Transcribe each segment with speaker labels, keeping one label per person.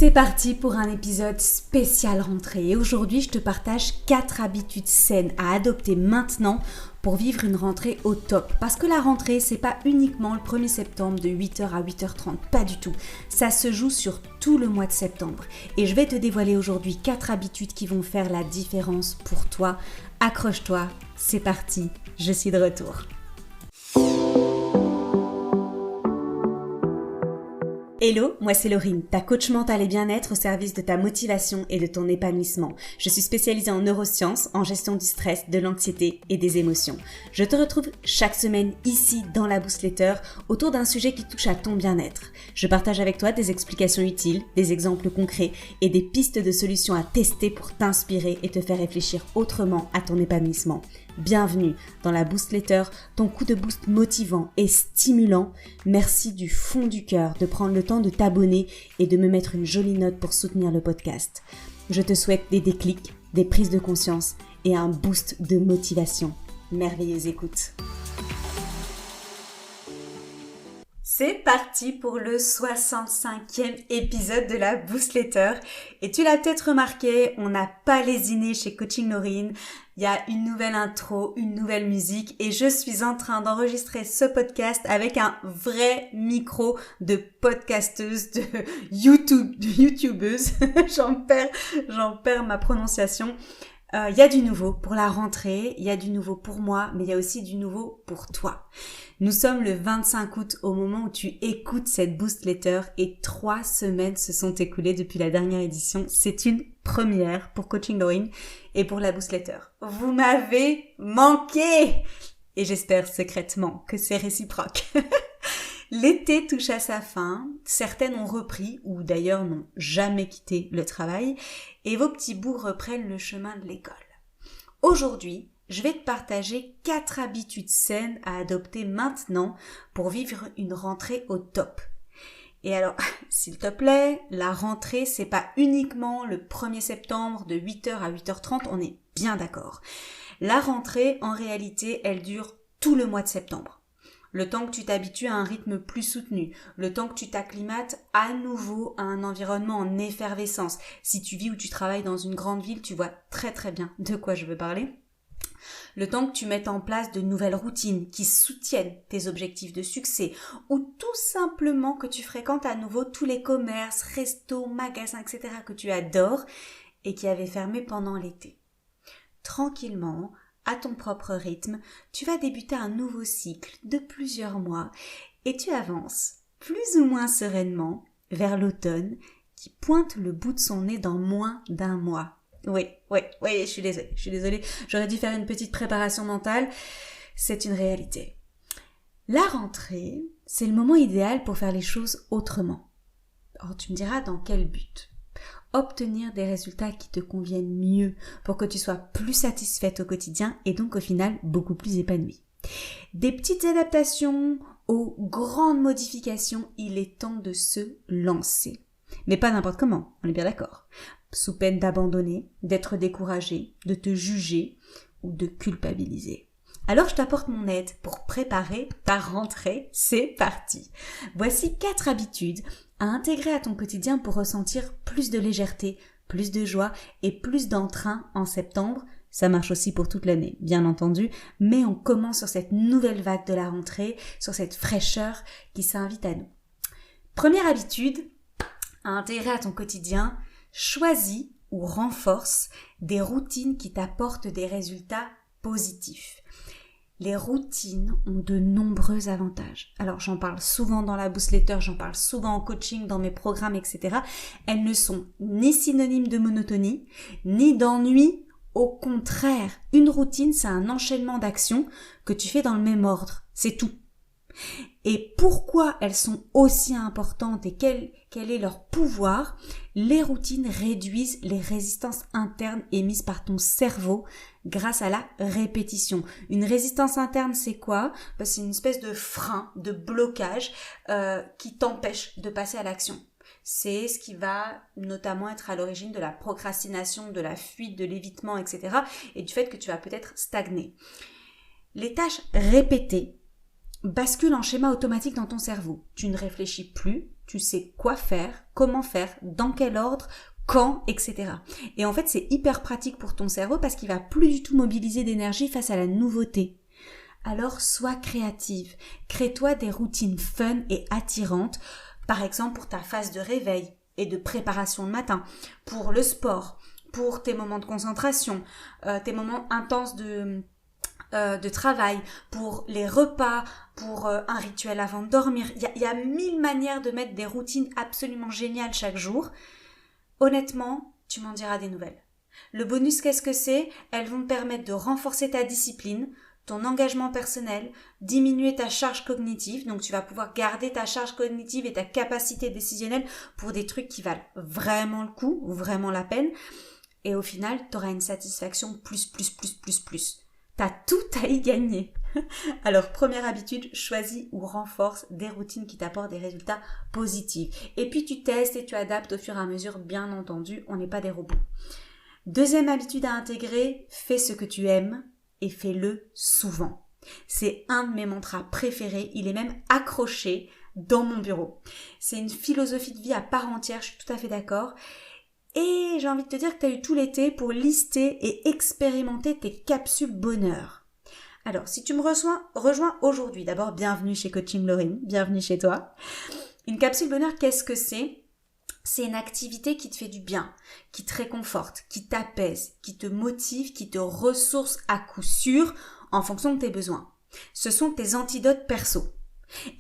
Speaker 1: C'est parti pour un épisode spécial rentrée et aujourd'hui je te partage 4 habitudes saines à adopter maintenant pour vivre une rentrée au top. Parce que la rentrée c'est pas uniquement le 1er septembre de 8h à 8h30, pas du tout. Ça se joue sur tout le mois de septembre et je vais te dévoiler aujourd'hui 4 habitudes qui vont faire la différence pour toi. Accroche-toi, c'est parti, je suis de retour. Hello, moi c'est Laurine, ta coach mentale et bien-être au service de ta motivation et de ton épanouissement. Je suis spécialisée en neurosciences, en gestion du stress, de l'anxiété et des émotions. Je te retrouve chaque semaine ici dans la Boostletter autour d'un sujet qui touche à ton bien-être. Je partage avec toi des explications utiles, des exemples concrets et des pistes de solutions à tester pour t'inspirer et te faire réfléchir autrement à ton épanouissement. Bienvenue dans la Boostletter, ton coup de boost motivant et stimulant. Merci du fond du cœur de prendre le temps de t'abonner et de me mettre une jolie note pour soutenir le podcast. Je te souhaite des déclics, des prises de conscience et un boost de motivation. Merveilleuse écoute. C'est parti pour le 65e épisode de la Boostletter. Et tu l'as peut-être remarqué, on n'a pas lésiné chez Coaching Laurine. Il y a une nouvelle intro, une nouvelle musique et je suis en train d'enregistrer ce podcast avec un vrai micro de podcasteuse, de YouTubeuse. J'en perds ma prononciation. Il y a du nouveau pour la rentrée, il y a du nouveau pour moi, mais il y a aussi du nouveau pour toi. Nous sommes le 25 août au moment où tu écoutes cette Boostletter et 3 semaines se sont écoulées depuis la dernière édition. C'est une première pour Coaching Laurine et pour la Boostletter. Vous m'avez manqué et j'espère secrètement que c'est réciproque. L'été touche à sa fin, certaines ont repris ou d'ailleurs n'ont jamais quitté le travail et vos petits bouts reprennent le chemin de l'école. Aujourd'hui, je vais te partager 4 habitudes saines à adopter maintenant pour vivre une rentrée au top. Et alors, s'il te plaît, la rentrée, c'est pas uniquement le 1er septembre de 8h à 8h30, on est bien d'accord. La rentrée, en réalité, elle dure tout le mois de septembre. Le temps que tu t'habitues à un rythme plus soutenu, le temps que tu t'acclimates à nouveau à un environnement en effervescence. Si tu vis ou tu travailles dans une grande ville, tu vois très très bien de quoi je veux parler. Le temps que tu mettes en place de nouvelles routines qui soutiennent tes objectifs de succès ou tout simplement que tu fréquentes à nouveau tous les commerces, restos, magasins, etc. que tu adores et qui avaient fermé pendant l'été. Tranquillement, à ton propre rythme, tu vas débuter un nouveau cycle de plusieurs mois et tu avances plus ou moins sereinement vers l'automne qui pointe le bout de son nez dans moins d'un mois. Oui, je suis désolée, j'aurais dû faire une petite préparation mentale, c'est une réalité. La rentrée, c'est le moment idéal pour faire les choses autrement. Alors tu me diras dans quel but ? Obtenir des résultats qui te conviennent mieux pour que tu sois plus satisfaite au quotidien et donc au final beaucoup plus épanouie. Des petites adaptations aux grandes modifications, il est temps de se lancer. Mais pas n'importe comment, on est bien d'accord. Sous peine d'abandonner, d'être découragé, de te juger ou de culpabiliser. Alors je t'apporte mon aide pour préparer ta rentrée, c'est parti. Voici 4 habitudes à intégrer à ton quotidien pour ressentir plus de légèreté, plus de joie et plus d'entrain en septembre. Ça marche aussi pour toute l'année, bien entendu, mais on commence sur cette nouvelle vague de la rentrée, sur cette fraîcheur qui s'invite à nous. Première habitude à intégrer à ton quotidien, choisis ou renforce des routines qui t'apportent des résultats positifs. Les routines ont de nombreux avantages. Alors j'en parle souvent dans la Boostletter, j'en parle souvent en coaching, dans mes programmes, etc. Elles ne sont ni synonymes de monotonie, ni d'ennui. Au contraire, une routine, c'est un enchaînement d'actions que tu fais dans le même ordre. C'est tout. Et pourquoi elles sont aussi importantes et quel est leur pouvoir? Les routines réduisent les résistances internes émises par ton cerveau grâce à la répétition. Une résistance interne, c'est quoi? C'est une espèce de frein, de blocage qui t'empêche de passer à l'action. C'est ce qui va notamment être à l'origine de la procrastination, de la fuite, de l'évitement, etc. et du fait que tu vas peut-être stagner. Les tâches répétées bascule en schéma automatique dans ton cerveau. Tu ne réfléchis plus, tu sais quoi faire, comment faire, dans quel ordre, quand, etc. Et en fait, c'est hyper pratique pour ton cerveau parce qu'il va plus du tout mobiliser d'énergie face à la nouveauté. Alors, sois créative. Crée-toi des routines fun et attirantes, par exemple pour ta phase de réveil et de préparation le matin, pour le sport, pour tes moments de concentration, tes moments intenses de travail, pour les repas, pour un rituel avant de dormir. Il y a 1000 manières de mettre des routines absolument géniales chaque jour. Honnêtement, tu m'en diras des nouvelles. Le bonus, qu'est-ce que c'est ? Elles vont te permettre de renforcer ta discipline, ton engagement personnel, diminuer ta charge cognitive, donc tu vas pouvoir garder ta charge cognitive et ta capacité décisionnelle pour des trucs qui valent vraiment le coup, ou vraiment la peine, et au final, tu auras une satisfaction plus. T'as tout à y gagner. Alors, première habitude, choisis ou renforce des routines qui t'apportent des résultats positifs. Et puis, tu testes et tu adaptes au fur et à mesure, bien entendu, on n'est pas des robots. Deuxième habitude à intégrer, fais ce que tu aimes et fais-le souvent. C'est un de mes mantras préférés, il est même accroché dans mon bureau. C'est une philosophie de vie à part entière, je suis tout à fait d'accord. Et j'ai envie de te dire que tu as eu tout l'été pour lister et expérimenter tes capsules bonheur. Alors, si tu me rejoins aujourd'hui, d'abord, bienvenue chez Coaching Laurine, bienvenue chez toi. Une capsule bonheur, qu'est-ce que c'est ? C'est une activité qui te fait du bien, qui te réconforte, qui t'apaise, qui te motive, qui te ressource à coup sûr en fonction de tes besoins. Ce sont tes antidotes perso.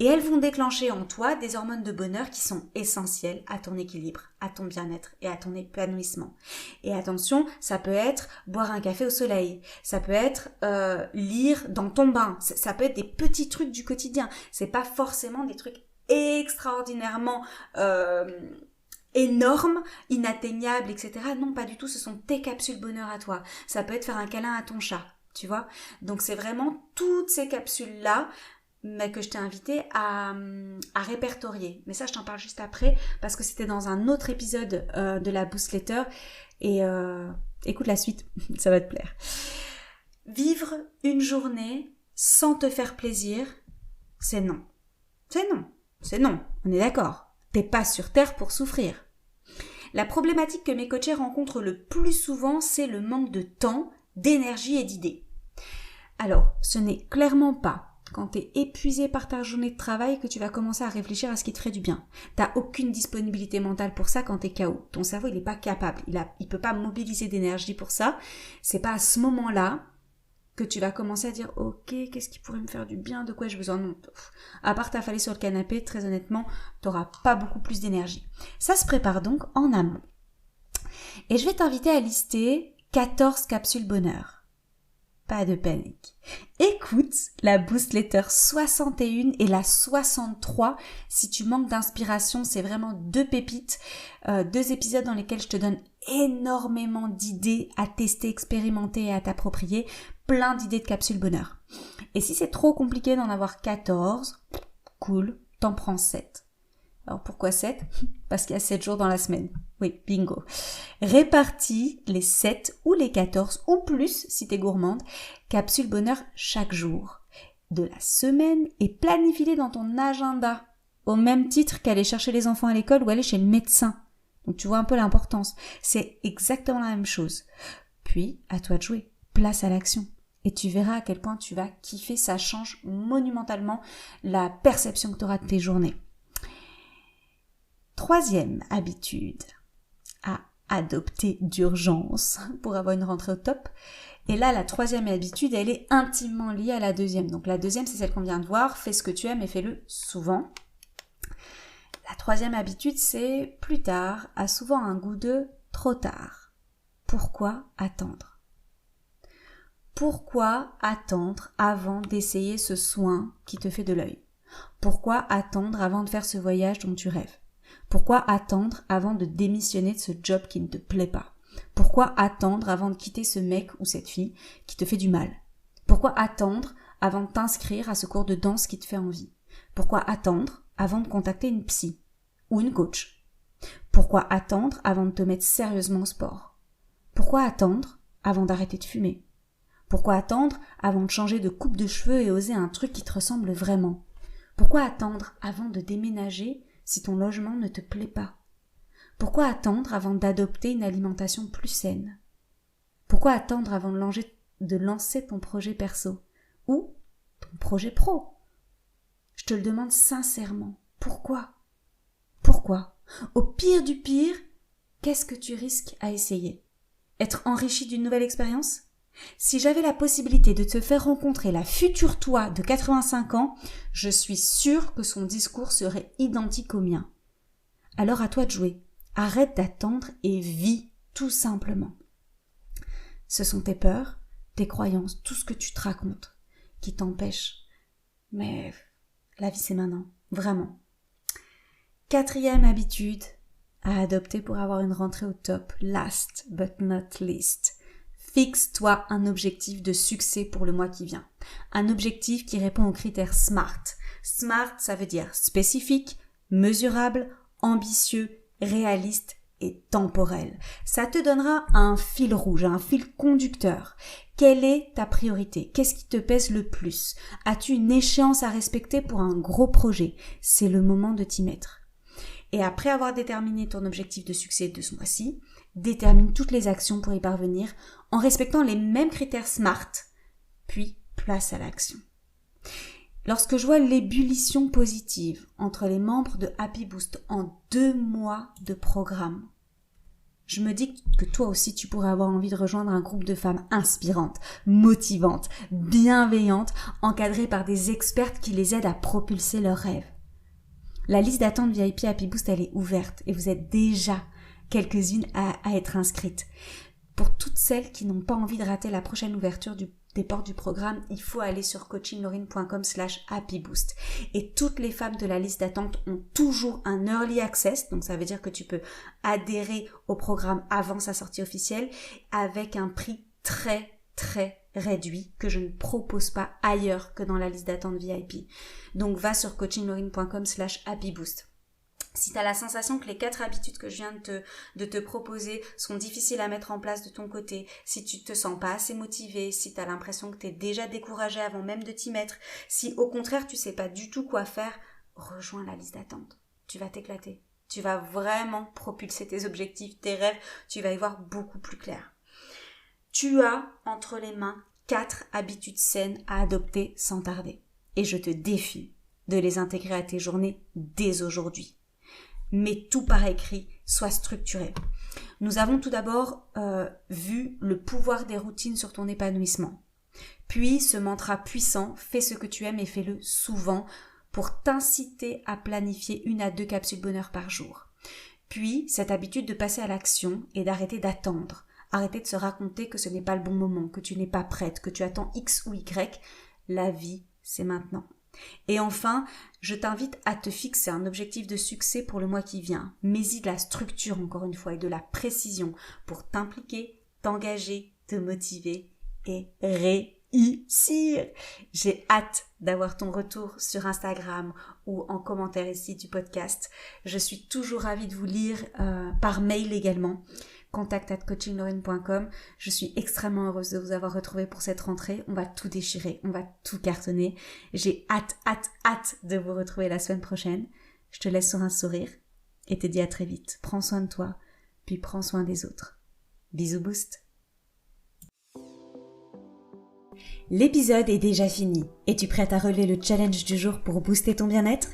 Speaker 1: Et elles vont déclencher en toi des hormones de bonheur qui sont essentielles à ton équilibre, à ton bien-être et à ton épanouissement. Et attention, ça peut être boire un café au soleil, ça peut être lire dans ton bain, ça peut être des petits trucs du quotidien. C'est pas forcément des trucs extraordinairement énormes, inatteignables, etc. Non, pas du tout, ce sont tes capsules bonheur à toi. Ça peut être faire un câlin à ton chat, tu vois. Donc c'est vraiment toutes ces capsules-là mais que je t'ai invité à répertorier. Mais ça, je t'en parle juste après, parce que c'était dans un autre épisode de la Boostletter. Et écoute la suite, ça va te plaire. Vivre une journée sans te faire plaisir, c'est non. C'est non, on est d'accord. T'es pas sur Terre pour souffrir. La problématique que mes coachés rencontrent le plus souvent, c'est le manque de temps, d'énergie et d'idées. Alors, ce n'est clairement pas quand tu es épuisé par ta journée de travail que tu vas commencer à réfléchir à ce qui te ferait du bien. T'as aucune disponibilité mentale pour ça quand t'es KO. Ton cerveau, il n'est pas capable. Il peut pas mobiliser d'énergie pour ça. C'est pas à ce moment-là que tu vas commencer à dire « Ok, qu'est-ce qui pourrait me faire du bien? De quoi j'ai besoin ?» Non. À part t'affaler sur le canapé, très honnêtement, t'auras pas beaucoup plus d'énergie. Ça se prépare donc en amont. Et je vais t'inviter à lister 14 capsules bonheur. Pas de panique. Écoute la Boostletter 61 et la 63 si tu manques d'inspiration. C'est vraiment deux pépites, deux épisodes dans lesquels je te donne énormément d'idées à tester, expérimenter et à t'approprier. Plein d'idées de capsules bonheur. Et si c'est trop compliqué d'en avoir 14, cool, t'en prends 7. Alors pourquoi 7 ? Parce qu'il y a 7 jours dans la semaine. Oui, bingo. Répartis les 7 ou les 14 ou plus, si t'es gourmande, capsules bonheur chaque jour de la semaine et planifie-les dans ton agenda, au même titre qu'aller chercher les enfants à l'école ou aller chez le médecin. Donc tu vois un peu l'importance. C'est exactement la même chose. Puis, à toi de jouer. Place à l'action. Et tu verras à quel point tu vas kiffer. Ça change monumentalement la perception que tu auras de tes journées. Troisième habitude à adopter d'urgence pour avoir une rentrée au top. Et là, la troisième habitude, elle est intimement liée à la deuxième. Donc la deuxième, c'est celle qu'on vient de voir. Fais ce que tu aimes et fais-le souvent. La troisième habitude, c'est plus tard, a souvent un goût de trop tard. Pourquoi attendre ? Pourquoi attendre avant d'essayer ce soin qui te fait de l'œil ? Pourquoi attendre avant de faire ce voyage dont tu rêves ? Pourquoi attendre avant de démissionner de ce job qui ne te plaît pas ? Pourquoi attendre avant de quitter ce mec ou cette fille qui te fait du mal ? Pourquoi attendre avant de t'inscrire à ce cours de danse qui te fait envie ? Pourquoi attendre avant de contacter une psy ou une coach ? Pourquoi attendre avant de te mettre sérieusement au sport ? Pourquoi attendre avant d'arrêter de fumer ? Pourquoi attendre avant de changer de coupe de cheveux et oser un truc qui te ressemble vraiment? Pourquoi attendre avant de déménager si ton logement ne te plaît pas? Pourquoi attendre avant d'adopter une alimentation plus saine? Pourquoi attendre avant de lancer ton projet perso ou ton projet pro? Je te le demande sincèrement. Pourquoi? Pourquoi? Au pire du pire, qu'est-ce que tu risques à essayer? Être enrichi d'une nouvelle expérience? Si j'avais la possibilité de te faire rencontrer la future toi de 85 ans, je suis sûre que son discours serait identique au mien. Alors à toi de jouer. Arrête d'attendre et vis tout simplement. Ce sont tes peurs, tes croyances, tout ce que tu te racontes qui t'empêchent. Mais la vie c'est maintenant, vraiment. 4e habitude à adopter pour avoir une rentrée au top, last but not least. Fixe-toi un objectif de succès pour le mois qui vient. Un objectif qui répond aux critères SMART. SMART, ça veut dire spécifique, mesurable, ambitieux, réaliste et temporel. Ça te donnera un fil rouge, un fil conducteur. Quelle est ta priorité? Qu'est-ce qui te pèse le plus? As-tu une échéance à respecter pour un gros projet? C'est le moment de t'y mettre. Et après avoir déterminé ton objectif de succès de ce mois-ci, détermine toutes les actions pour y parvenir en respectant les mêmes critères SMART, puis place à l'action. Lorsque je vois l'ébullition positive entre les membres de Happy Boost en 2 mois de programme, je me dis que toi aussi tu pourrais avoir envie de rejoindre un groupe de femmes inspirantes, motivantes, bienveillantes, encadrées par des expertes qui les aident à propulser leurs rêves. La liste d'attente VIP Happy Boost, elle est ouverte et vous êtes déjà quelques-unes à être inscrites. Pour toutes celles qui n'ont pas envie de rater la prochaine ouverture des portes du programme, il faut aller sur coachinglaurine.com/happyboost. Et toutes les femmes de la liste d'attente ont toujours un early access, donc ça veut dire que tu peux adhérer au programme avant sa sortie officielle avec un prix très très réduit que je ne propose pas ailleurs que dans la liste d'attente VIP. Donc va sur coachinglaurine.com/happyboost. Si tu as la sensation que les 4 habitudes que je viens de te proposer sont difficiles à mettre en place de ton côté, si tu te sens pas assez motivé, si tu as l'impression que tu es déjà découragé avant même de t'y mettre, si au contraire tu sais pas du tout quoi faire, rejoins la liste d'attente. Tu vas t'éclater. Tu vas vraiment propulser tes objectifs, tes rêves, tu vas y voir beaucoup plus clair. Tu as entre les mains 4 habitudes saines à adopter sans tarder. Et je te défie de les intégrer à tes journées dès aujourd'hui. Mais tout par écrit, sois structuré. Nous avons tout d'abord vu le pouvoir des routines sur ton épanouissement. Puis ce mantra puissant, fais ce que tu aimes et fais-le souvent pour t'inciter à planifier 1 à 2 capsules bonheur par jour. Puis cette habitude de passer à l'action et d'arrêter d'attendre. Arrêter de se raconter que ce n'est pas le bon moment, que tu n'es pas prête, que tu attends X ou Y. La vie, c'est maintenant. Et enfin, je t'invite à te fixer un objectif de succès pour le mois qui vient. Mets-y de la structure encore une fois et de la précision pour t'impliquer, t'engager, te motiver et réussir. J'ai hâte d'avoir ton retour sur Instagram ou en commentaire ici du podcast. Je suis toujours ravie de vous lire par mail également. contact@coachinglaurine.com. Je suis extrêmement heureuse de vous avoir retrouvé pour cette rentrée. On va tout déchirer, on va tout cartonner. J'ai hâte de vous retrouver la semaine prochaine. Je te laisse sur un sourire et te dis à très vite. Prends soin de toi, puis prends soin des autres. Bisous Boost. L'épisode est déjà fini. Es-tu prête à relever le challenge du jour pour booster ton bien-être?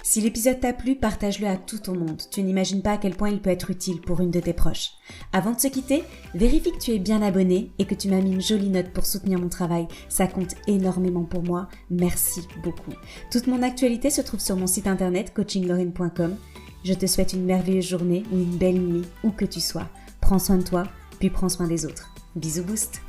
Speaker 1: Si l'épisode t'a plu, partage-le à tout ton monde. Tu n'imagines pas à quel point il peut être utile pour une de tes proches. Avant de se quitter, vérifie que tu es bien abonné et que tu m'as mis une jolie note pour soutenir mon travail. Ça compte énormément pour moi. Merci beaucoup. Toute mon actualité se trouve sur mon site internet coachinglaurine.com. Je te souhaite une merveilleuse journée ou une belle nuit, où que tu sois. Prends soin de toi, puis prends soin des autres. Bisous Boost.